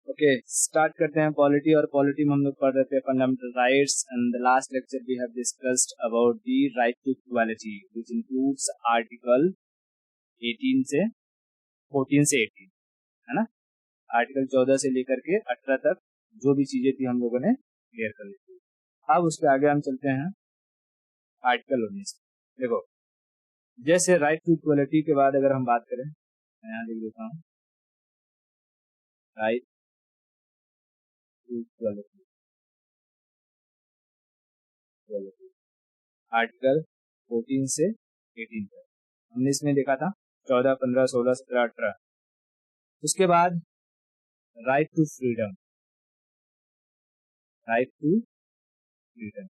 Okay, start करते हैं polity. और पॉलिटी में हम लोग पढ़ रहे थे fundamental rights and the last lecture we have discussed about the right to equality which includes article 18 से 14 से 18, है ना। आर्टिकल 14 से लेकर के 18 तक जो भी चीजें थी हम लोगों ने क्लियर कर ली थी। अब उसके आगे हम चलते हैं आर्टिकल 19। देखो, जैसे राइट टू इक्वालिटी के बाद अगर हम बात करें, मैं यहाँ लिख देता हूँ राइट टू इक्वालिटी, आर्टिकल 14 से 18 तक हमने इसमें देखा था 14, 15, 16, 17, 18। उसके बाद right to freedom, right to freedom,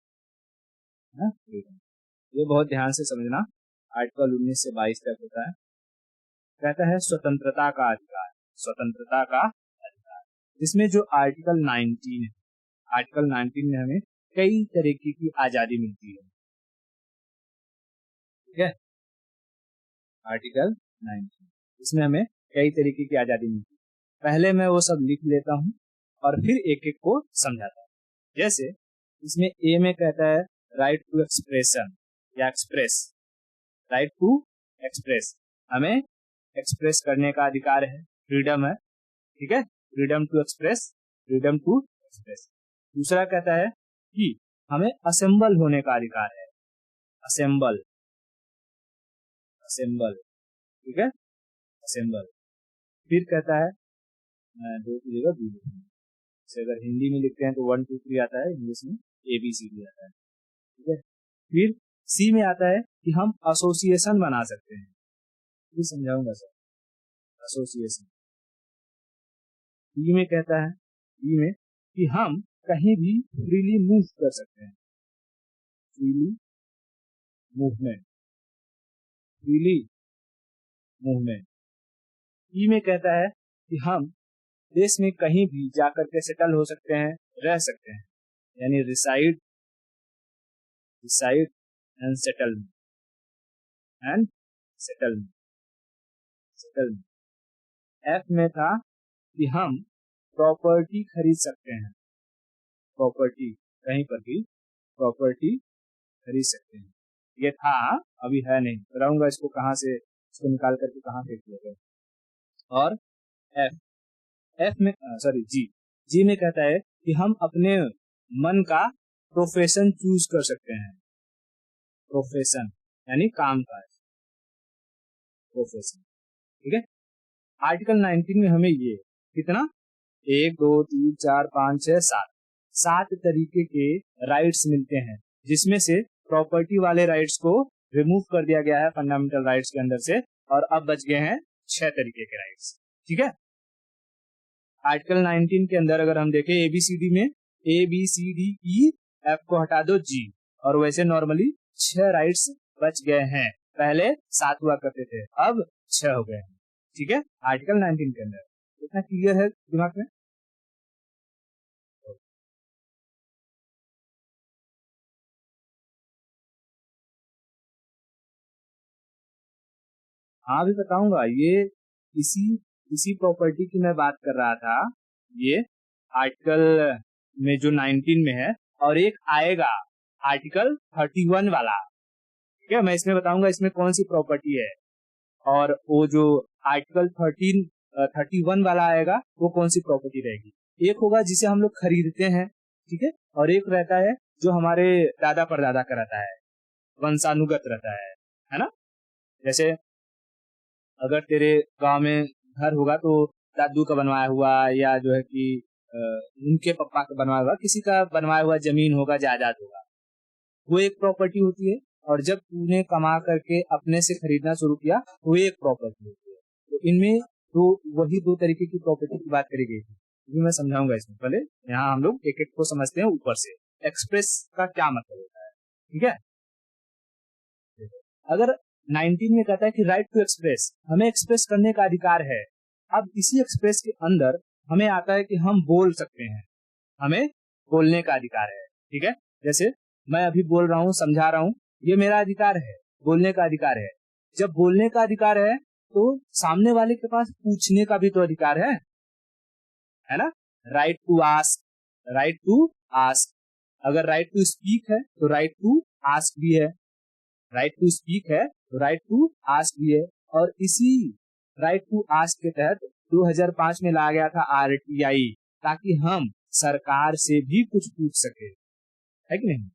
है फ्रीडम। ये बहुत ध्यान से समझना। आर्टिकल 19 से 22 तक होता है। कहता है स्वतंत्रता का अधिकार, स्वतंत्रता का अधिकार, जिसमें जो आर्टिकल 19 है, आर्टिकल 19 में हमें कई तरीके की आजादी मिलती है। ठीक है, आर्टिकल 19 इसमें हमें कई तरीके की आजादी मिलती है। पहले मैं वो सब लिख लेता हूँ और फिर एक एक को समझाता हूँ। जैसे इसमें ए में कहता है राइट टू एक्सप्रेशन या एक्सप्रेस, राइट टू एक्सप्रेस, हमें एक्सप्रेस करने का अधिकार है, फ्रीडम है। ठीक है, freedom to express, freedom to express. दूसरा कहता है कि हमें असेंबल होने का अधिकार है, असेंबल, असेंबल, ठीक है, असेंबल। फिर कहता है, दो की जगह बी लिखेंगे, अगर हिंदी में लिखते हैं तो 1 2 3 आता है, इंग्लिश में ABCD आता है। ठीक है, फिर सी में आता है कि हम एसोसिएशन बना सकते हैं, ये समझाऊंगा सर, एसोसिएशन। बी में कहता है, बी में कि हम कहीं भी फ्रीली मूव कर सकते हैं, फ्रीली मूवमेंट, फ्रीली मूवमेंट। ई में कहता है कि हम देश में कहीं भी जाकर के सेटल हो सकते हैं, रह सकते हैं, यानी reside, reside and settlement, and settlement, settlement. F में था कि हम प्रॉपर्टी खरीद सकते हैं, प्रॉपर्टी, कहीं पर भी प्रॉपर्टी खरीद सकते हैं। ये था, अभी है नहीं, बताऊंगा इसको कहाँ से, इसको निकाल करके कहाँ फेंक दिया गया। और एफ, एफ में सॉरी जी, जी में कहता है कि हम अपने मन का प्रोफेशन चूज कर सकते हैं, प्रोफेशन यानी काम काज, प्रोफेशन। ठीक है, आर्टिकल 19 में हमें ये कितना 1 2 3 4 5 6 7 7 तरीके के राइट्स मिलते हैं, जिसमें से प्रॉपर्टी वाले राइट्स को रिमूव कर दिया गया है फंडामेंटल राइट्स के अंदर से, और अब बच गए हैं 6 तरीके के राइट्स। ठीक है, आर्टिकल 19 के अंदर अगर हम देखें ABCD में ABCDEF को हटा दो G, और वैसे नॉर्मली 6 राइट्स बच गए हैं। पहले 7 हुआ करते थे, अब 6 हो गए हैं। ठीक है, आर्टिकल 19 के अंदर इतना क्लियर है दिमाग में। हाँ भी बताऊंगा, ये इसी प्रॉपर्टी की मैं बात कर रहा था। ये आर्टिकल में जो 19 में है, और एक आएगा आर्टिकल 31 वाला। ठीक है, मैं इसमें बताऊंगा इसमें कौन सी प्रॉपर्टी है, और वो जो आर्टिकल 31 वाला आएगा वो कौन सी प्रॉपर्टी रहेगी। एक होगा जिसे हम लोग खरीदते हैं, ठीक है, और एक रहता है जो हमारे दादा परदादा का रहता है, वंशानुगत रहता है ना। जैसे अगर तेरे गांव में घर होगा तो दादू का बनवाया हुआ, या जो है कि उनके पापा का बनवाया हुआ, किसी का बनवाया हुआ जमीन होगा, जायदाद होगा, वो एक प्रॉपर्टी होती है। और जब तूने कमा करके अपने से खरीदना शुरू किया वो एक प्रॉपर्टी होती है। तो इनमें तो वही 2 तरीके की प्रॉपर्टी की बात करी गई थी, तो मैं समझाऊंगा इसमें। पहले यहाँ हम लोग एक एक को समझते हैं ऊपर से, एक्सप्रेस का क्या मतलब होता है। ठीक है, अगर 19 में कहता है कि राइट टू एक्सप्रेस, हमें एक्सप्रेस करने का अधिकार है। अब इसी एक्सप्रेस के अंदर हमें आता है कि हम बोल सकते हैं, हमें बोलने का अधिकार है। ठीक है, जैसे मैं अभी बोल रहा हूँ, समझा रहा हूँ, ये मेरा अधिकार है, बोलने का अधिकार है। जब बोलने का अधिकार है तो सामने वाले के पास पूछने का भी तो अधिकार है ना। Right to ask, right to ask. अगर राइट टू स्पीक है तो राइट टू आस्क भी है, राइट टू स्पीक है तो राइट टू आस्क भी है। और इसी राइट टू आस्क के तहत 2005 में लाया गया था आरटीआई, ताकि हम सरकार से भी कुछ पूछ सके, है कि नहीं,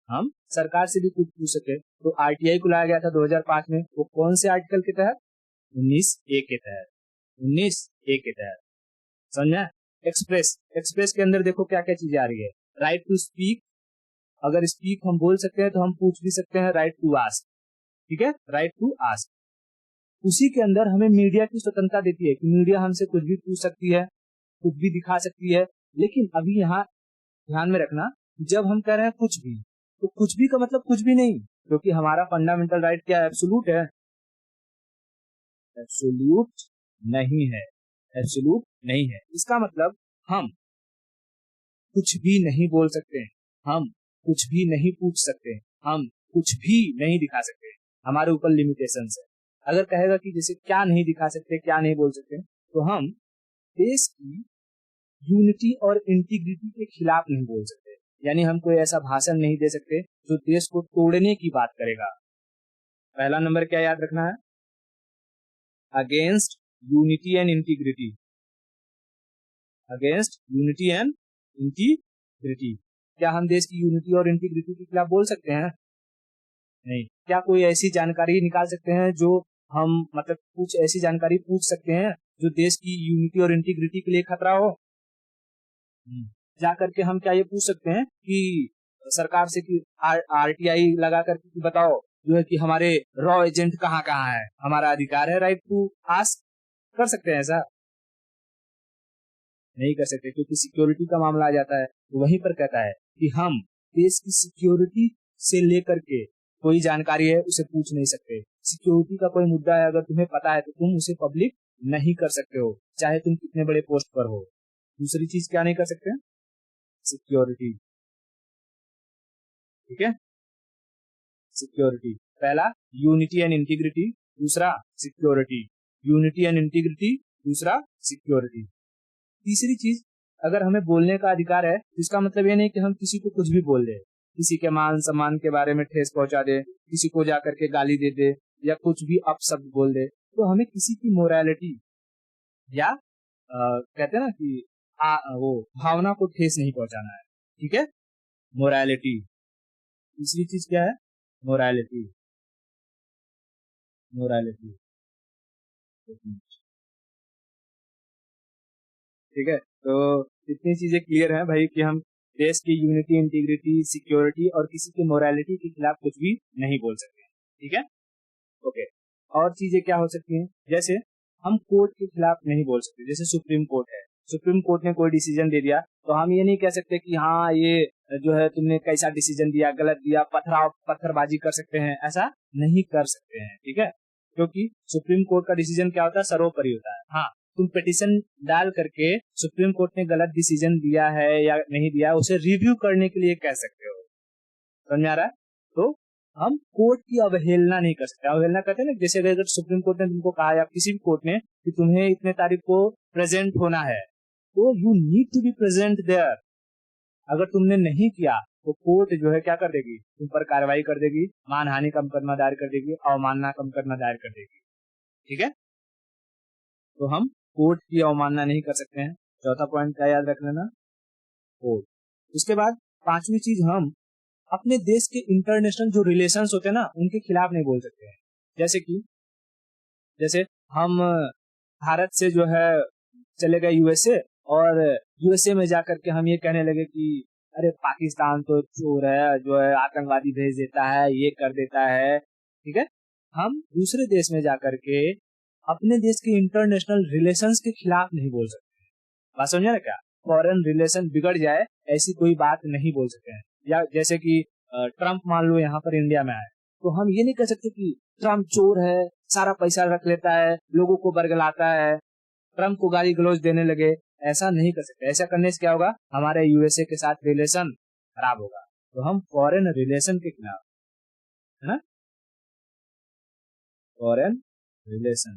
हम सरकार से भी कुछ पूछ सके। तो आरटीआई को लाया गया था 2005 में, वो कौन से आर्टिकल के तहत? 19A के तहत, 19A के तहत, समझा। एक्सप्रेस, एक्सप्रेस के अंदर देखो क्या क्या चीजें आ रही है। राइट टू स्पीक, अगर स्पीक हम बोल सकते हैं तो हम पूछ भी सकते हैं राइट टू आस्क, ठीक है, राइट टू आस्क। उसी के अंदर हमें मीडिया की स्वतंत्रता देती है कि मीडिया हमसे कुछ भी पूछ सकती है, कुछ भी दिखा सकती है। लेकिन अभी यहाँ ध्यान में रखना, जब हम कह रहे हैं कुछ भी, तो कुछ भी का मतलब कुछ भी नहीं, क्योंकि हमारा फंडामेंटल राइट क्या है? एब्सोल्यूट है, एब्सोल्यूट नहीं है, एब्सोल्यूट नहीं है। इसका मतलब हम कुछ भी नहीं बोल सकते, हम कुछ भी नहीं पूछ सकते, हम कुछ भी नहीं दिखा सकते, हमारे ऊपर लिमिटेशंस है। अगर कहेगा कि जैसे क्या नहीं दिखा सकते, क्या नहीं बोल सकते, तो हम देश की यूनिटी और इंटीग्रिटी के खिलाफ नहीं बोल सकते। यानी हम कोई ऐसा भाषण नहीं दे सकते जो देश को तोड़ने की बात करेगा। पहला नंबर क्या याद रखना है? Against unity and integrity, against unity and integrity. क्या हम देश की यूनिटी और इंटीग्रिटी के खिलाफ बोल सकते हैं? नहीं। क्या कोई ऐसी जानकारी निकाल सकते हैं जो हम मतलब कुछ ऐसी जानकारी पूछ सकते हैं जो देश की यूनिटी और इंटीग्रिटी के लिए खतरा हो? जा करके हम क्या ये पूछ सकते हैं कि सरकार से कि आरटीआई लगा करके बताओ जो है कि हमारे रॉ एजेंट कहाँ कहाँ है? हमारा अधिकार है राइट टू आस्क, कर सकते हैं ऐसा? नहीं कर सकते, क्योंकि सिक्योरिटी का मामला आ जाता है। तो वहीं पर कहता है कि हम देश की सिक्योरिटी से लेकर के कोई जानकारी है उसे पूछ नहीं सकते। सिक्योरिटी का कोई मुद्दा है, अगर तुम्हें पता है तो तुम उसे पब्लिक नहीं कर सकते हो, चाहे तुम कितने बड़े पोस्ट पर हो। दूसरी चीज क्या नहीं कर सकते? सिक्योरिटी, ठीक है, सिक्योरिटी। पहला यूनिटी एंड इंटीग्रिटी, दूसरा सिक्योरिटी, यूनिटी एंड इंटीग्रिटी, दूसरा सिक्योरिटी। तीसरी चीज, अगर हमें बोलने का अधिकार है तो इसका मतलब ये नहीं कि हम किसी को कुछ भी बोल दे, किसी के मान सम्मान के बारे में ठेस पहुंचा दे, किसी को जाकर के गाली दे दे या कुछ भी अपशब्द बोल दे। तो हमें किसी की मोरालिटी या कहते हैं ना कि वो भावना को ठेस नहीं पहुंचाना है, ठीक है, मोरालिटी। तीसरी चीज क्या है? मोरालिटी, मोरालिटी, ठीक है। तो इतनी चीजें क्लियर हैं भाई कि हम देश की यूनिटी, इंटीग्रिटी, सिक्योरिटी और किसी की मोरालिटी के खिलाफ कुछ भी नहीं बोल सकते, ठीक है, ओके। और चीजें क्या हो सकती हैं? जैसे हम कोर्ट के खिलाफ नहीं बोल सकते। जैसे सुप्रीम कोर्ट है, सुप्रीम कोर्ट ने कोई डिसीजन दे दिया तो हम ये नहीं कह सकते कि हाँ ये जो है तुमने कैसा डिसीजन दिया, गलत दिया, पत्थरबाजी कर सकते हैं, ऐसा नहीं कर सकते हैं, ठीक है। क्योंकि सुप्रीम कोर्ट का डिसीजन क्या होता है? सर्वोपरि होता है। हाँ, तुम पिटिशन डाल करके सुप्रीम कोर्ट ने गलत डिसीजन दिया है या नहीं दिया, उसे रिव्यू करने के लिए कह सकते हो, समझ आ रहा है? तो हम कोर्ट की अवहेलना नहीं कर सकते। अवहेलना कहते हैं ना, जैसे अगर सुप्रीम कोर्ट ने तुमको कहा या किसी भी कोर्ट ने कि तुम्हें इतने तारीख को प्रेजेंट होना है, तो you need to be present there. अगर तुमने नहीं किया तो कोर्ट जो है क्या कर देगी? तुम पर कार्रवाई कर देगी, मानहानि का मुकदमा दायर कर देगी, अवमानना का मुकदमा दायर कर देगी, ठीक है। तो हम कोर्ट की अवमानना नहीं कर सकते हैं। चौथा पॉइंट क्या याद रख लेना? कोर्ट। उसके बाद पांचवी चीज, हम अपने देश के इंटरनेशनल जो रिलेशंस होते हैं ना, उनके खिलाफ नहीं बोल सकते हैं। जैसे कि जैसे हम भारत से जो है चले गए यूएसए, और यूएसए में जाकर के हम ये कहने लगे कि अरे पाकिस्तान तो चोर है, जो है आतंकवादी भेज देता है, ये कर देता है, ठीक है। हम दूसरे देश में जाकर के अपने देश के इंटरनेशनल रिलेशंस के खिलाफ नहीं बोल सकते। बात समझे ना? क्या फॉरेन रिलेशन बिगड़ जाए ऐसी कोई बात नहीं बोल सकते हैं। या जैसे कि ट्रम्प मान लो यहाँ पर इंडिया में आए, तो हम ये नहीं कह सकते कि ट्रम्प चोर है, सारा पैसा रख लेता है, लोगों को बरगलाता है, ट्रम्प को गाली गलौज देने लगे। ऐसा नहीं कर सकते। ऐसा करने से क्या होगा? हमारे यूएसए के साथ रिलेशन खराब होगा। तो हम फॉरेन रिलेशन के खिलाफ, है ना, फॉरेन रिलेशन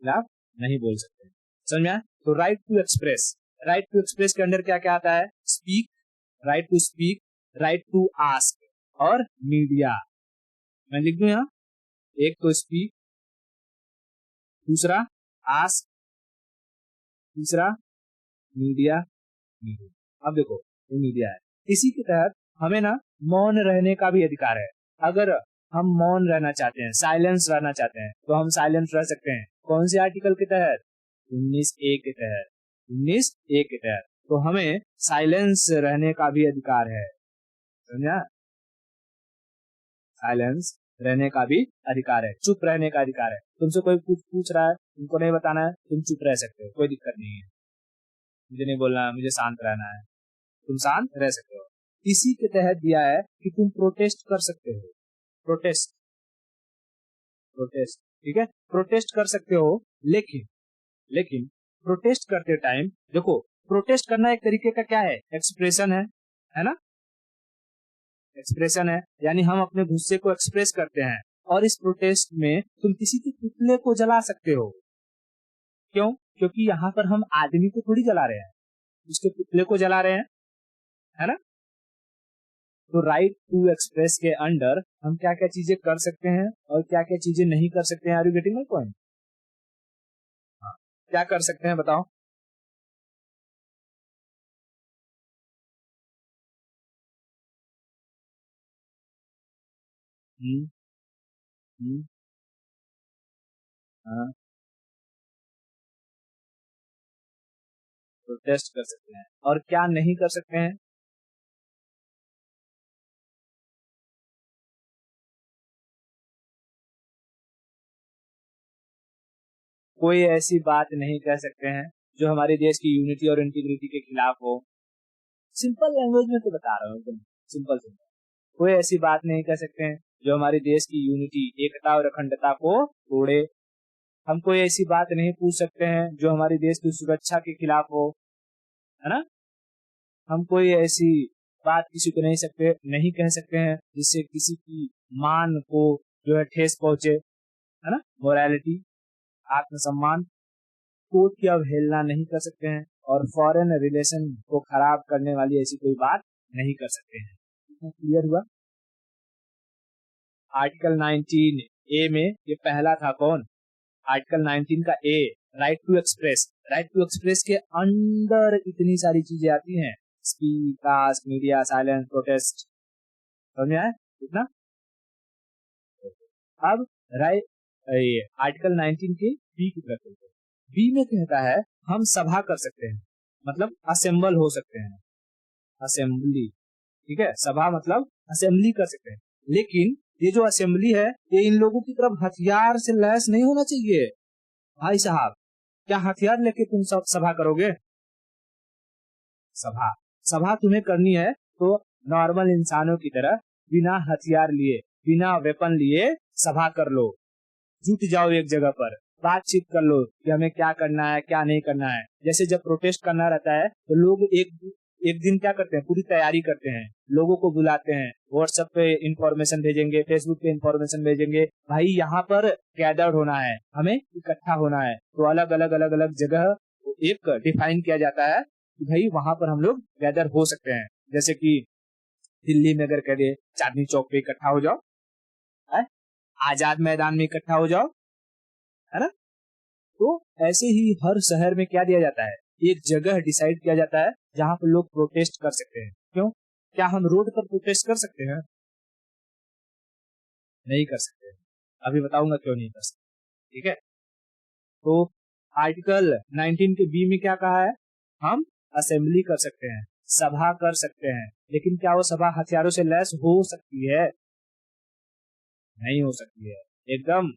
खिलाफ नहीं बोल सकते। समझ में आया? तो right to express, right to express के अंदर क्या क्या आता है? Speak, right to speak, right to ask और मीडिया। मैं लिख दूं यहाँ, एक तो स्पीक, दूसरा आस्क, तीसरा मीडिया। मीडिया, अब देखो ये मीडिया है। इसी के तहत हमें ना मौन रहने का भी अधिकार है। अगर हम मौन रहना चाहते हैं, साइलेंस रहना चाहते हैं, तो हम साइलेंस रह सकते हैं। कौन से आर्टिकल के तहत? 19A के तहत। 19A के तहत तो हमें साइलेंस रहने का भी अधिकार है, समझा? साइलेंस रहने का भी अधिकार है, चुप रहने का अधिकार है। तुमसे कोई कुछ पूछ रहा है, तुमको नहीं बताना है, तुम चुप रह सकते हो, कोई दिक्कत नहीं है। मुझे नहीं बोलना है, मुझे शांत रहना है, तुम शांत रह सकते हो। इसी के तहत दिया है कि तुम प्रोटेस्ट कर सकते हो। प्रोटेस्ट, प्रोटेस्ट, ठीक है, प्रोटेस्ट कर सकते हो। लेकिन लेकिन प्रोटेस्ट करते टाइम देखो, प्रोटेस्ट करना एक तरीके का क्या है? एक्सप्रेशन है ना? एक्सप्रेशन है, यानी हम अपने गुस्से को एक्सप्रेस करते हैं। और इस प्रोटेस्ट में तुम किसी के पुतले को जला सकते हो। क्यों? क्योंकि यहाँ पर हम आदमी को थोड़ी जला रहे हैं, उसके पुतले को जला रहे हैं, है ना? तो राइट टू एक्सप्रेस के अंडर हम क्या क्या चीजें कर सकते हैं और क्या क्या चीजें नहीं कर सकते हैं। Are you getting my point? हाँ, क्या कर सकते हैं बताओ? हम्म हम्म हाँ, प्रोटेस्ट कर सकते हैं। और क्या नहीं कर सकते हैं? कोई ऐसी बात नहीं कह सकते हैं जो हमारे देश की यूनिटी और इंटीग्रिटी के खिलाफ हो। सिंपल लैंग्वेज में तो बता रहा हूँ, एकदम सिंपल सिंपल। कोई ऐसी बात नहीं कह सकते हैं जो हमारे देश की यूनिटी, एकता और अखंडता को तोड़े। हम कोई ऐसी बात नहीं पूछ सकते हैं जो हमारे देश की सुरक्षा के खिलाफ हो, है ना? हम कोई ऐसी बात किसी को नहीं कह सकते हैं जिससे किसी की मान को जो है ठेस पहुंचे, है ना? मोरालिटी, आत्मसम्मान, कोर्ट की अवहेलना नहीं कर सकते हैं और फॉरेन रिलेशन को खराब करने वाली ऐसी कोई बात नहीं कर सकते हैं। क्लियर हुआ? आर्टिकल 19 ए में ये पहला था कौन? आर्टिकल 19 का A, right to express. Right to express के अंदर इतनी सारी चीजें आती हैं, स्पीक, टास्क, मीडिया, साइलेंस, प्रोटेस्ट। समझ में आया इतना? अब राइट, ये आर्टिकल 19 के बी की तरफ चलते हैं। बी में कहता है हम सभा कर सकते हैं, मतलब असेंबल हो सकते हैं, असेंबली, ठीक है? सभा मतलब असेंबली कर सकते हैं। लेकिन ये जो असेंबली है, ये इन लोगों की तरफ हथियार से लैस नहीं होना चाहिए भाई साहब। क्या हथियार लेके तुम सब सभा करोगे? सभा, सभा तुम्हें करनी है तो नॉर्मल इंसानों की तरह बिना हथियार लिए, बिना वेपन लिए सभा कर लो। जुट जाओ एक जगह पर, बातचीत कर लो कि हमें क्या करना है, क्या नहीं करना है। जैसे जब प्रोटेस्ट करना रहता है तो लोग एक एक दिन क्या करते हैं, पूरी तैयारी करते हैं, लोगों को बुलाते हैं, व्हाट्सएप पे इंफॉर्मेशन भेजेंगे, फेसबुक पे इंफॉर्मेशन भेजेंगे, भाई यहाँ पर गैदर्ड होना है, हमें इकट्ठा होना है। तो अलग अलग अलग अलग जगह एक डिफाइन किया जाता है कि भाई वहां पर हम लोग गैदर हो सकते हैं। जैसे कि दिल्ली में अगर कह दे चांदनी चौक पे इकट्ठा हो जाओ, है? आजाद मैदान में इकट्ठा हो जाओ, है ना? तो ऐसे ही हर शहर में क्या दिया जाता है, एक जगह डिसाइड किया जाता है जहां पर लोग प्रोटेस्ट कर सकते हैं। क्यों? क्या हम रोड पर प्रोटेस्ट कर सकते हैं? नहीं कर सकते हैं। अभी बताऊंगा क्यों नहीं कर सकते, ठीक है? तो आर्टिकल 19 के बी में क्या कहा है? हम असेंबली कर सकते हैं, सभा कर सकते हैं, लेकिन क्या वो सभा हथियारों से लैस हो सकती है? नहीं हो सकती है। एकदम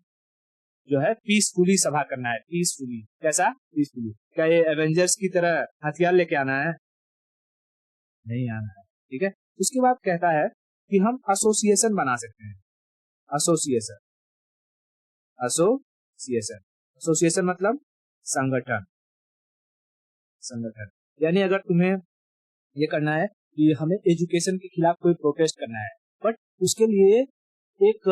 जो है पीसफुली सभा करना है, पीसफुली। कैसा पीसफुली? क्या ये एवेंजर्स की तरह हथियार लेके आना है? नहीं आना है, ठीक है? उसके बाद कहता है कि हम एसोसिएशन बना सकते हैं। एसोसिएशन, एसोसिएशन, एसोसिएशन मतलब संगठन, संगठन। यानी अगर तुम्हें ये करना है कि हमें एजुकेशन के खिलाफ कोई प्रोटेस्ट करना है, बट उसके लिए एक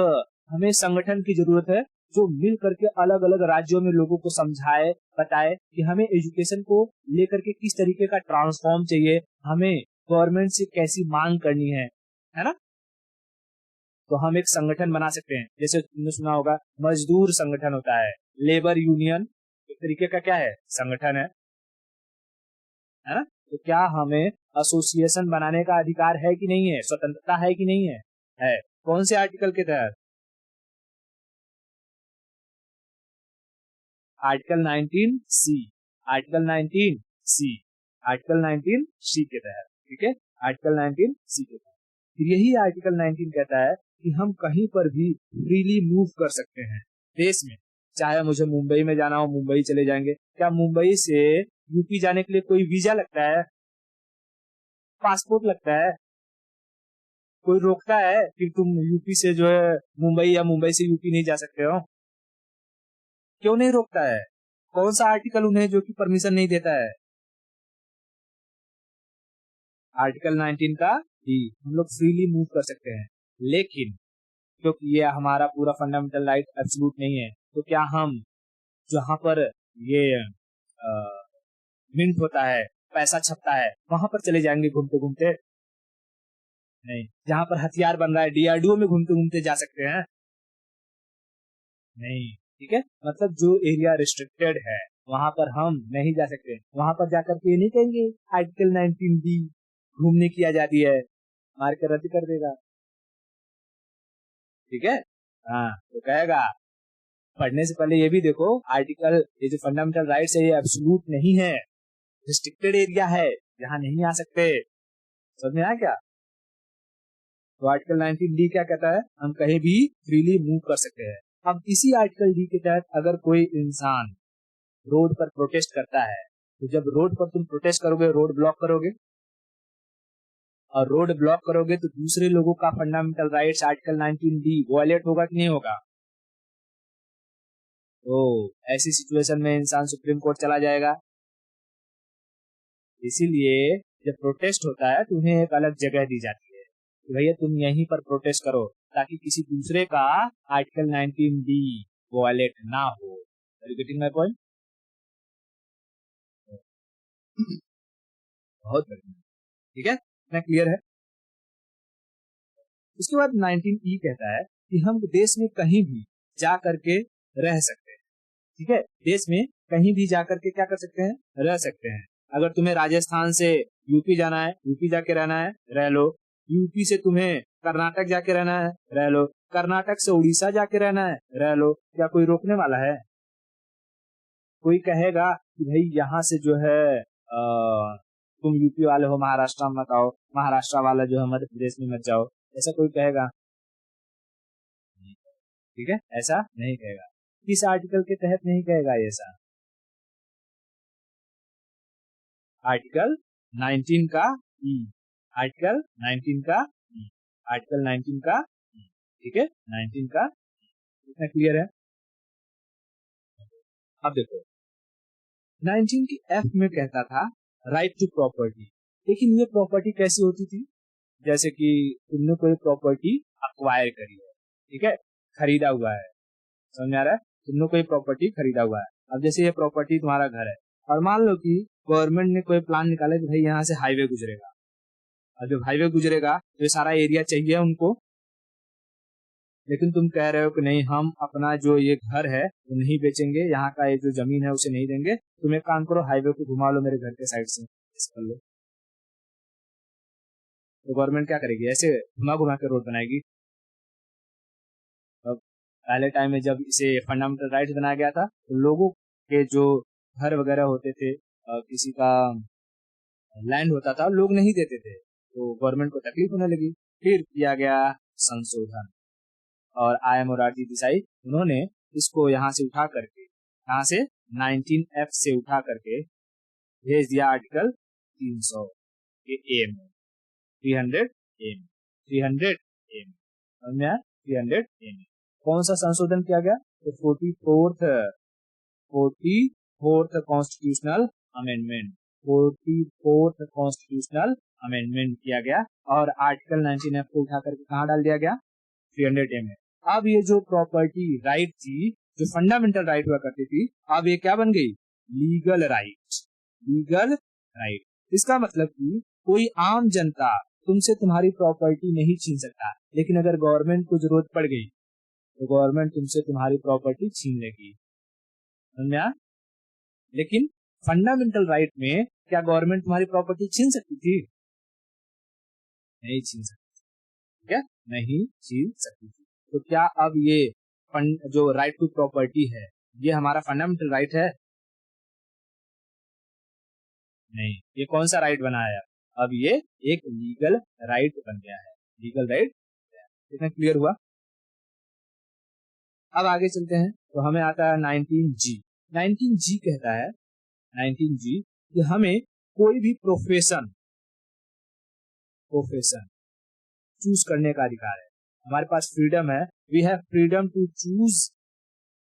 हमें संगठन की जरूरत है जो मिल करके अलग अलग राज्यों में लोगों को समझाए, बताए कि हमें एजुकेशन को लेकर के किस तरीके का ट्रांसफॉर्म चाहिए, हमें गवर्नमेंट से कैसी मांग करनी है ना। तो हम एक संगठन बना सकते हैं, जैसे तुमने सुना होगा मजदूर संगठन होता है, लेबर यूनियन एक तरीके का क्या है, संगठन है ना। तो क्या हमें एसोसिएशन बनाने का अधिकार है कि नहीं है, स्वतंत्रता है कि नहीं है कौन से आर्टिकल के तहत, आर्टिकल 19 सी, आर्टिकल 19 सी, आर्टिकल 19 सी के तहत, ठीक है, आर्टिकल 19 सी के तहत। फिर यही आर्टिकल 19 कहता है कि हम कहीं पर भी फ्रीली मूव कर सकते हैं देश में, चाहे मुझे मुंबई में जाना हो मुंबई चले जाएंगे। क्या मुंबई से यूपी जाने के लिए कोई वीजा लगता है, पासपोर्ट लगता है, कोई रोकता है कि तुम यूपी से जो है मुंबई या मुंबई से यूपी नहीं जा सकते हो, क्यों नहीं रोकता है, कौन सा आर्टिकल उन्हें जो कि परमिशन नहीं देता है, आर्टिकल 19 का ही हम लोग फ्रीली मूव कर सकते हैं। लेकिन क्योंकि ये हमारा पूरा फंडामेंटल राइट एब्सोल्यूट नहीं है, तो क्या हम जहां पर ये मिंट होता है, पैसा छपता है, वहां पर चले जाएंगे घूमते घूमते, नहीं। जहां पर हथियार बन रहा है डीआरडीओ में घूमते घूमते जा सकते हैं, नहीं, ठीक है। मतलब जो एरिया रिस्ट्रिक्टेड है वहां पर हम नहीं जा सकते, वहां पर जाकर के ये नहीं कहेंगे आर्टिकल 19 डी घूमने की आजादी है, मार के रद्द कर देगा, ठीक है। हाँ, तो कहेगा पढ़ने से पहले ये भी देखो आर्टिकल, ये जो फंडामेंटल राइट्स है ये एब्सोल्यूट नहीं है, रिस्ट्रिक्टेड एरिया है, यहाँ नहीं आ सकते, समझ में आया क्या। तो आर्टिकल 19 डी क्या कहता है, हम कहीं भी फ्रीली मूव कर सकते हैं। अब इसी आर्टिकल डी के तहत अगर कोई इंसान रोड पर प्रोटेस्ट करता है, तो जब रोड पर तुम प्रोटेस्ट करोगे, रोड ब्लॉक करोगे, और रोड ब्लॉक करोगे तो दूसरे लोगों का fundamental rights article 19 D violate होगा कि नहीं होगा। तो ऐसी सिचुएशन में इंसान सुप्रीम कोर्ट चला जाएगा। इसीलिए जब प्रोटेस्ट होता है तो उन्हें एक अलग जगह दी जाती है कि भैया तुम यहीं पर प्रोटेस्ट करो, ताकि किसी दूसरे का आर्टिकल 19 डी वायलेट ना हो। Are you getting my point? बहुत बढ़िया, ठीक है, इतना क्लियर है। उसके बाद 19 ई कहता है कि हम देश में कहीं भी जा करके रह सकते हैं, ठीक है, देश में कहीं भी जा करके क्या कर सकते हैं, रह सकते हैं। अगर तुम्हें राजस्थान से यूपी जाना है, यूपी जाके रहना है, रह लो। यूपी से तुम्हें कर्नाटक जाके रहना है, रह लो। कर्नाटक से उड़ीसा जाके रहना है, रह लो। क्या कोई रोकने वाला है? कोई कहेगा कि भाई यहाँ से जो है तुम यूपी वाले हो महाराष्ट्र में मत आओ, महाराष्ट्र वाला जो है मध्य प्रदेश में मत जाओ, ऐसा कोई कहेगा? ठीक है, ऐसा नहीं कहेगा। किस आर्टिकल के तहत नहीं कहेगा ऐसा? आर्टिकल 19 का ई, आर्टिकल 19 का ई, आर्टिकल 19 का ई, ठीक है, 19 का ई। इतना क्लियर है। अब देखो 19 की एफ में कहता था राइट टू प्रॉपर्टी, लेकिन ये प्रॉपर्टी कैसी होती थी, जैसे कि तुमने कोई प्रॉपर्टी अक्वायर करी है, ठीक है, खरीदा हुआ है, समझ में आ रहा है, तुमने कोई प्रॉपर्टी खरीदा हुआ है। अब जैसे ये प्रॉपर्टी तुम्हारा घर है, और मान लो कि गवर्नमेंट ने कोई प्लान निकाला कि भाई यहाँ से हाईवे गुजरेगा, और जब हाईवे गुजरेगा तो ये सारा एरिया चाहिए उनको, लेकिन तुम कह रहे हो कि नहीं, हम अपना जो ये घर है वो नहीं बेचेंगे, यहाँ का ये जो जमीन है उसे नहीं देंगे, तुम एक काम करो हाईवे को घुमा लो मेरे घर के साइड से, ऐसे कर लो। तो गवर्नमेंट क्या करेगी, ऐसे घुमा घुमा के रोड बनाएगी। अब पहले टाइम में जब इसे फंडामेंटल राइट्स बनाया गया था तो लोगों के जो घर वगैरह होते थे, किसी का लैंड होता था, लोग नहीं देते थे, तो गवर्नमेंट को तकलीफ होने लगी। फिर किया गया संशोधन, और आई एम मोरारजी देसाई, उन्होंने इसको यहाँ से उठा करके, यहाँ से 19F से उठा करके भेज दिया आर्टिकल 300 के ए में, 300 ए में, 300 ए में, समझ में आया, 300 ए में कौन सा संशोधन किया गया, तो 44th constitutional amendment, 44th constitutional amendment किया गया, और आर्टिकल 19F को उठा करके कहाँ डाल दिया गया, 300 ए में। अब ये जो प्रॉपर्टी राइट थी जो फंडामेंटल राइट हुआ करती थी, अब ये क्या बन गई? Legal right. लीगल राइट, इसका मतलब कि कोई आम जनता तुमसे तुम्हारी प्रॉपर्टी नहीं छीन सकता, लेकिन अगर गवर्नमेंट को जरूरत पड़ गई तो गवर्नमेंट तुमसे तुम्हारी प्रॉपर्टी छीन लेगी। समझा? लेकिन फंडामेंटल राइट में क्या गवर्नमेंट तुम्हारी प्रॉपर्टी छीन सकती थी? नहीं छीन सकती, क्या नहीं छीन सकती थी। तो क्या अब ये जो राइट टू प्रॉपर्टी है, ये हमारा फंडामेंटल राइट है? नहीं, ये कौन सा राइट बना है? अब ये एक लीगल राइट बन गया है। लीगल राइट कितना क्लियर हुआ? अब आगे चलते हैं तो हमें आता है 19G। 19G कहता है, 19G कि हमें कोई भी प्रोफेशन चूज करने का अधिकार है। हमारे पास फ्रीडम है, we have freedom to choose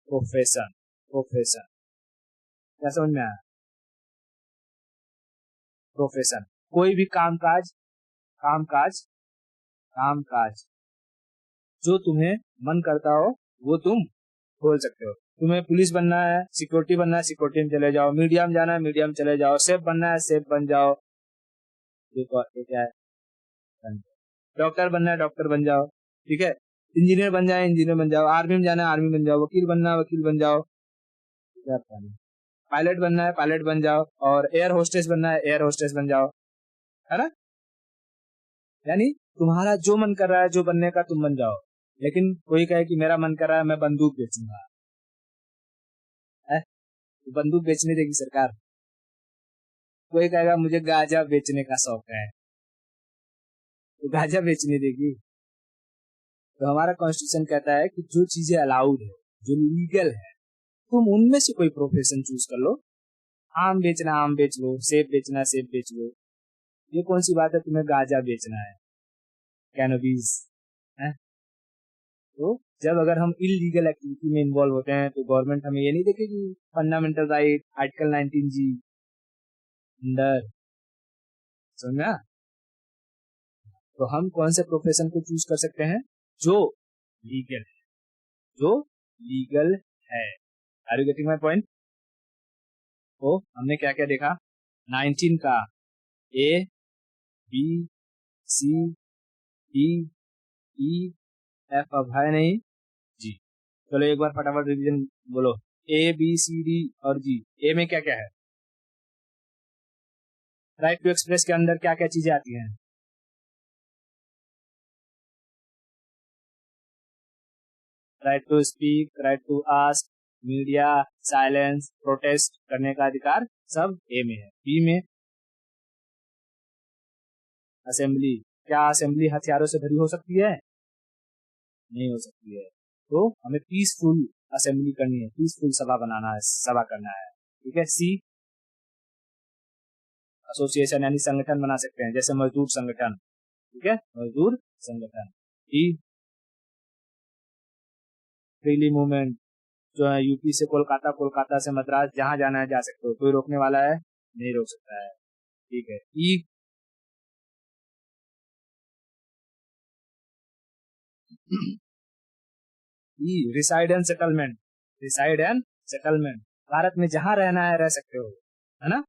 profession. क्या समझ में आया? प्रोफेशन, कोई भी कामकाज जो तुम्हें मन करता हो वो तुम खोल सकते हो। तुम्हें पुलिस बनना है, सिक्योरिटी बनना है, सिक्योरिटी में चले जाओ। मीडिया में जाना है, मीडिया में चले जाओ। शेफ बनना है, शेफ बन जाओ। क्या है? डॉक्टर बनना है, डॉक्टर बन जाओ। ठीक है, इंजीनियर बन जाए, इंजीनियर बन जाओ। आर्मी में जाना है, आर्मी बन जाओ। वकील बनना है, वकील बन जाओ। पायलट बनना है, पायलट बन जाओ। और एयर होस्टेस बनना है, एयर होस्टेस बन जाओ। है ना? यानी तुम्हारा जो मन कर रहा है, जो बनने का तुम बन जाओ। लेकिन कोई कहे कि मेरा मन कर रहा है मैं बंदूक बेचूंगा, तो बंदूक बेचने देगी सरकार? कोई कहेगा मुझे गांजा बेचने का शौक है, तो गांजा बेचने देगी? तो हमारा कॉन्स्टिट्यूशन कहता है कि जो चीजें अलाउड है, जो लीगल है, तुम उनमें से कोई प्रोफेशन चूज कर लो। आम बेचना आम बेच लो, सेब बेचना सेब बेच लो। ये कौन सी बात है तुम्हें गांजा बेचना है, कैनोबीज है? तो जब अगर हम इलीगल एक्टिविटी में इन्वॉल्व होते हैं तो गवर्नमेंट हमें ये नहीं देखेगी। Fundamental right article 19G under, समझा? तो हम कौन से प्रोफेशन को चूज कर सकते हैं? जो लीगल है, जो लीगल है। Are you getting my point? तो हमने क्या क्या देखा? 19 का A B C D E F अब है नहीं G। चलो एक बार फटाफट रिवीजन बोलो। A B C D और G। A में क्या क्या है? राइट टू एक्सप्रेस के अंदर क्या क्या चीजें आती हैं? Right to speak, right to ask, media, silence, protest करने का अधिकार, सब ए में है। बी में असेंबली। क्या असेंबली हथियारों से भरी हो सकती है? नहीं हो सकती है। तो हमें पीसफुल असेंबली करनी है, पीसफुल सभा बनाना है, सभा करना है। ठीक है। सी एसोसिएशन यानी संगठन बना सकते हैं, जैसे मजदूर संगठन। ठीक है, मजदूर संगठन। डी फ्रीली मूवमेंट, जो है यूपी से कोलकाता, कोलकाता से मद्रास, जहां जाना है जा सकते हो, कोई रोकने वाला है नहीं रोक सकता है। ठीक है। E reside and settlement. Reside and settlement, Bharat में जहां रहना है रह सकते हो, है ना?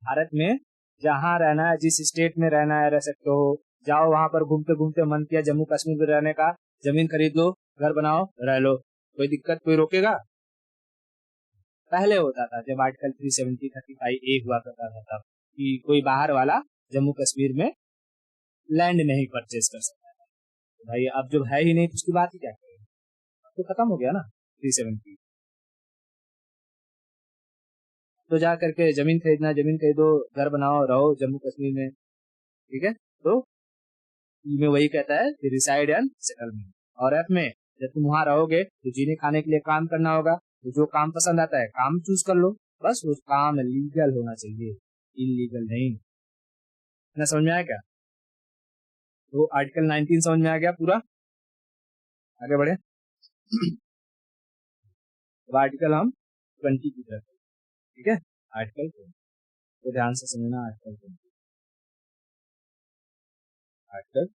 भारत में जहां रहना है, जिस स्टेट में रहना है रह सकते हो। जाओ वहां पर घूमते घूमते मन किया जम्मू कश्मीर में रहने का, जमीन खरीद लो, घर बनाओ, रह लो, कोई दिक्कत, कोई रोकेगा? पहले होता था जब आर्टिकल 370 35A हुआ करता था तब, कि कोई बाहर वाला जम्मू कश्मीर में लैंड नहीं परचेज कर सकता है। तो भाई अब जब है ही नहीं तो उसकी बात ही क्या करें? तो खत्म हो गया ना 370। तो जा करके जमीन खरीदना, जमीन खरीदो, घर बनाओ, रहो जम्मू कश्मीर में। ठीक है। तो ई में वही कहता है कि रिसाइड एंड सेटलमेंट। और एफ में जब तुम वहां रहोगे तो जीने खाने के लिए काम करना होगा, तो जो काम पसंद आता है काम चूज कर लो, बस वो काम लीगल होना चाहिए, इलीगल नहीं। ना समझ में आया क्या? तो आर्टिकल 19 समझ में आ गया पूरा। आगे बढ़े। अब आर्टिकल हम 20 की तरफ। ठीक है, आर्टिकल 20 तो ध्यान से समझना। आर्टिकल 20, आर्टिकल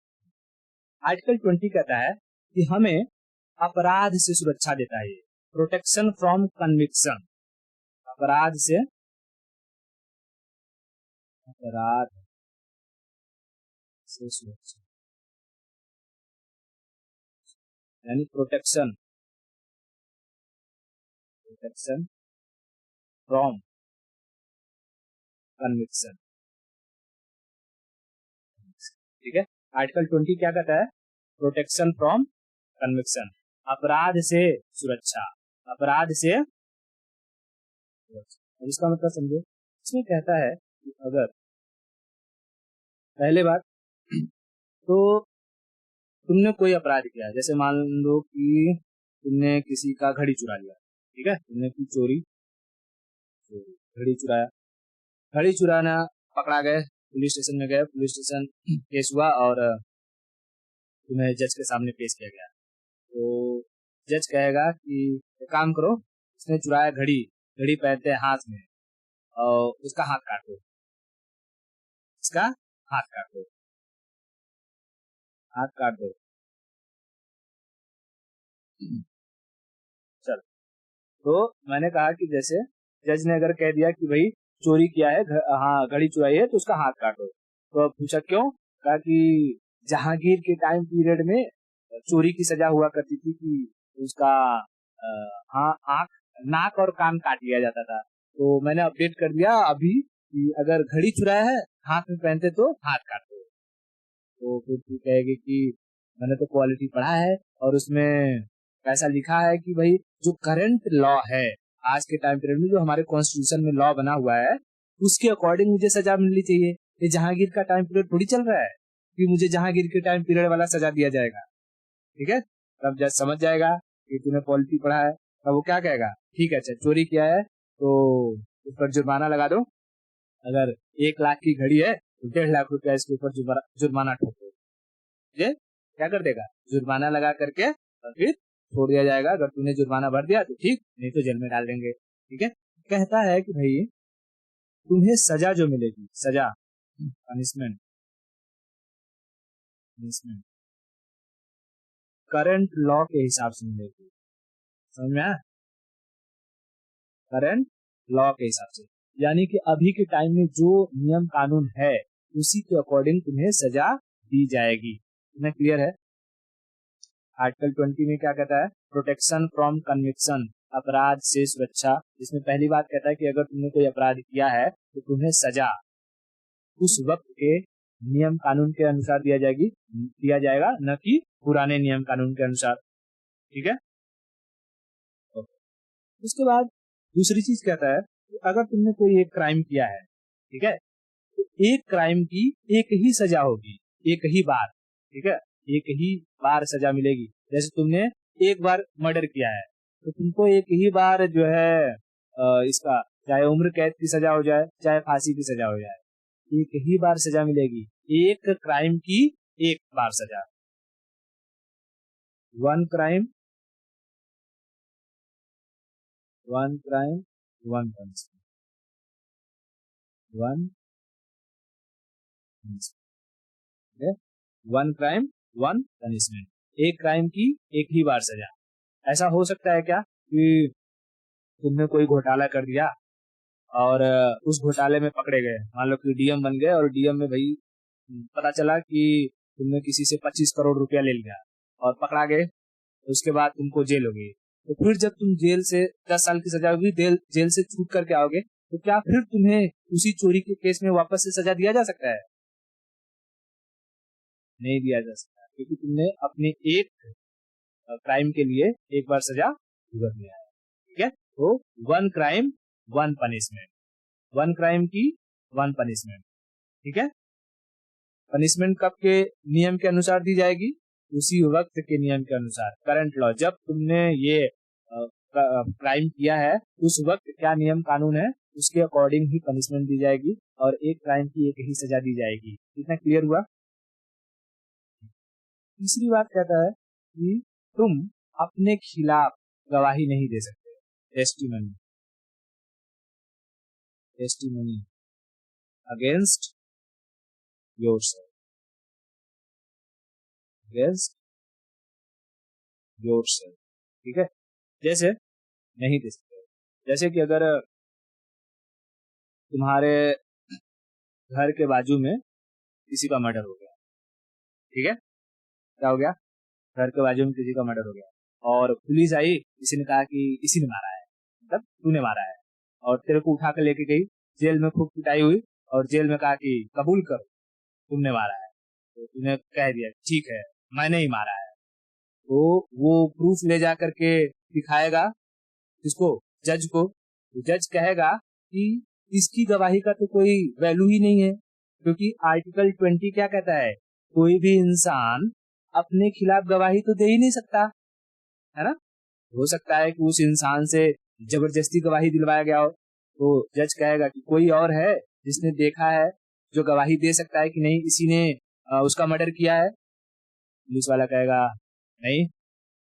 आर्टिकल 20 कहता है कि हमें अपराध से सुरक्षा देता है। प्रोटेक्शन फ्रॉम कन्विक्शन, अपराध से, अपराध से सुरक्षा, यानी प्रोटेक्शन, प्रोटेक्शन फ्रॉम कन्विक्शन। ठीक है, आर्टिकल 20 क्या कहता है? प्रोटेक्शन फ्रॉम कन्विक्शन, अपराध से सुरक्षा, अपराध से सुरक्षा। अब इसका मतलब समझो, इसमें कहता है कि अगर पहले बात तो तुमने कोई अपराध किया, जैसे मान लो कि तुमने किसी का घड़ी चुरा लिया, ठीक है, तुमने की चोरी, घड़ी चुराया, घड़ी चुराना, पकड़ा गए, पुलिस स्टेशन में गए, पुलिस स्टेशन केस हुआ और तुम्हें जज के सामने पेश किया गया। तो जज कहेगा कि एक काम करो, उसने चुराया घड़ी, घड़ी पहनते हैं हाथ में, और उसका हाथ काट दो, इसका हाथ काट दो, हाथ काट दो। चलो, तो मैंने कहा कि जैसे जज ने अगर कह दिया कि भाई चोरी किया है, हाँ घड़ी चुराई है, तो उसका हाथ काटो। तो पूछा क्यों? कहा कि जहांगीर के टाइम पीरियड में चोरी की सजा हुआ करती थी कि उसका हाँ आंख, नाक और कान काट लिया जाता था। तो मैंने अपडेट कर दिया अभी कि अगर घड़ी चुराया है, हाथ में पहनते तो हाथ काट दो। तो फिर तू कहेगी कि मैंने तो क्वालिटी पढ़ा है और उसमें ऐसा लिखा है कि भाई जो करंट लॉ है आज के टाइम पीरियड में, जो हमारे कॉन्स्टिट्यूशन में लॉ बना हुआ है, उसके अकॉर्डिंग मुझे सजा मिलनी चाहिए। ये जहांगीर का टाइम पीरियड थोड़ी चल रहा है कि मुझे जहांगीर के टाइम पीरियड वाला सजा दिया जाएगा। ठीक है, तब जज समझ जाएगा कि तूने पॉलिटी पढ़ा है। तब वो क्या कहेगा, ठीक है अच्छा चोरी किया है तो उस पर जुर्माना लगा दो, अगर 1 लाख की घड़ी है तो 1.5 लाख रुपया इसके ऊपर जुर्माना ठोक दो। ये क्या कर देगा, जुर्माना लगा करके और फिर छोड़ दिया जाएगा। अगर तूने जुर्माना भर दिया तो ठीक, नहीं तो जेल में डाल देंगे। ठीक है, कहता है कि भाई तुम्हें सजा जो मिलेगी, सजा, पनिशमेंट, पनिशमेंट करंट लॉ के हिसाब से मिलेगी। समझ में आया? करंट लॉ के हिसाब से, यानी कि अभी के टाइम में जो नियम कानून है उसी के अकॉर्डिंग तुम्हें सजा दी जाएगी। तुम्हें क्लियर है? आर्टिकल 20 में क्या कहता है? प्रोटेक्शन फ्रॉम कन्विक्शन, अपराध से सुरक्षा। इसमें पहली बात कहता है कि अगर तुमने कोई अपराध किया है तो तुम्हें सजा उस वक्त के नियम कानून के अनुसार दिया जाएगा, न कि पुराने नियम कानून के अनुसार। ठीक है, उसके बाद दूसरी चीज कहता है कि अगर तुमने कोई एक क्राइम किया है, ठीक है, तो एक क्राइम की एक ही सजा होगी, एक ही बार। ठीक है, एक ही बार सजा मिलेगी। जैसे तुमने एक बार मर्डर किया है तो तुमको एक ही बार जो है इसका चाहे उम्र कैद की सजा हो जाए, चाहे फांसी की सजा हो जाए, एक ही बार सजा मिलेगी। एक क्राइम की एक बार सजा, one crime one crime one punishment, one one crime one punishment, एक क्राइम की एक ही बार सजा। ऐसा हो सकता है क्या कि तुमने कोई घोटाला कर दिया और उस घोटाले में पकड़े गए, मान लो कि डीएम बन गए, और डीएम में भाई पता चला कि तुमने किसी से 25 करोड़ रुपया ले लिया और पकड़ा गए, तो उसके बाद तुमको जेल हो गई। तो फिर जब तुम जेल से 10 साल की सजा होगी, जेल से छूट करके आओगे, तो क्या फिर तुम्हें उसी चोरी के केस में वापस से सजा दिया जा सकता है? नहीं दिया जा सकता, क्योंकि तुमने अपने एक क्राइम के लिए एक बार सजा भुगत लिया है। ठीक है, तो one crime one punishment, one crime की वन पनिशमेंट। ठीक है, पनिशमेंट कब के नियम के अनुसार दी जाएगी? उसी वक्त के नियम के अनुसार। करंट लॉ, जब तुमने ये क्राइम किया है उस वक्त क्या नियम कानून है उसके अकॉर्डिंग ही पनिशमेंट दी जाएगी, और एक क्राइम की एक ही सजा दी जाएगी। इतना क्लियर हुआ? तीसरी बात कहता है कि तुम अपने खिलाफ गवाही नहीं दे सकते, testimony, testimony against yourself, against yourself. ठीक है, जैसे नहीं दे सकते। जैसे कि अगर तुम्हारे घर के बाजू में किसी का मर्डर हो गया, ठीक है, क्या हो गया, घर के बाजू में किसी का मर्डर हो गया और पुलिस आई, किसी ने कहा कि इसी ने मारा है, मतलब तूने मारा है, और तेरे को उठा कर लेके गई, जेल में खूब पिटाई हुई और जेल में कहा कि कबूल करो तुमने मारा है, तो तूने कह दिया ठीक है मैंने ही मारा है, तो वो प्रूफ ले जा करके दिखाएगा किसको, जज को, तो जज कहेगा कि इसकी गवाही का तो कोई वैल्यू ही नहीं है, क्योंकि आर्टिकल 20 क्या कहता है, कोई भी इंसान अपने खिलाफ गवाही तो दे ही नहीं सकता, है ना। हो सकता है कि उस इंसान से जबरदस्ती गवाही दिलवाया गया हो, तो जज कहेगा कि कोई और है जिसने देखा है जो गवाही दे सकता है कि नहीं इसी ने उसका मर्डर किया है। पुलिस वाला कहेगा नहीं,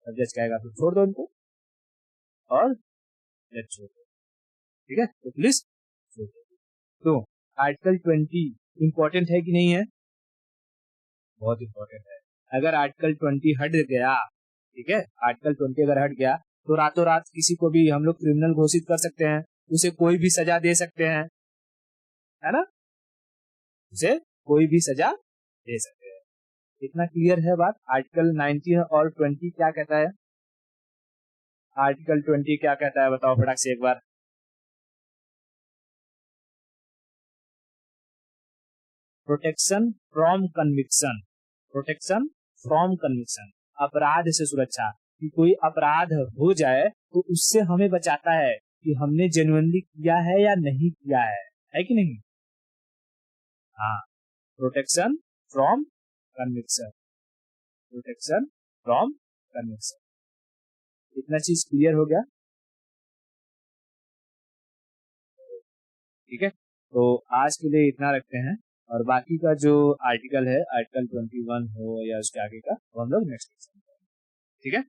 और जज कहेगा तो छोड़ दो इनको, और जज छोड़ दो, ठीक है, तो पुलिस छोड़ दो। तो आर्टिकल 20 इंपॉर्टेंट है कि नहीं है, बहुत इंपॉर्टेंट है। अगर आर्टिकल 20 हट गया, ठीक है, आर्टिकल 20 अगर हट गया तो रातों रात किसी को भी हम लोग क्रिमिनल घोषित कर सकते हैं, उसे कोई भी सजा दे सकते हैं, है ना, उसे कोई भी सजा दे सकते हैं। इतना क्लियर है बात। आर्टिकल 19 और 20 क्या कहता है, आर्टिकल 20 क्या कहता है बताओ फटाक से एक बार। Protection from conviction, protection from conviction, अपराध से सुरक्षा, कि कोई अपराध हो जाए तो उससे हमें बचाता है कि हमने जेन्युइनली किया है या नहीं किया है कि नहीं। हाँ, protection from conviction, protection from conviction, इतना चीज क्लियर हो गया, ठीक है। तो आज के लिए इतना रखते हैं, और बाकी का जो आर्टिकल है, आर्टिकल 21 हो या उसके आगे का, वो हम लोग नेक्स्ट, ठीक है।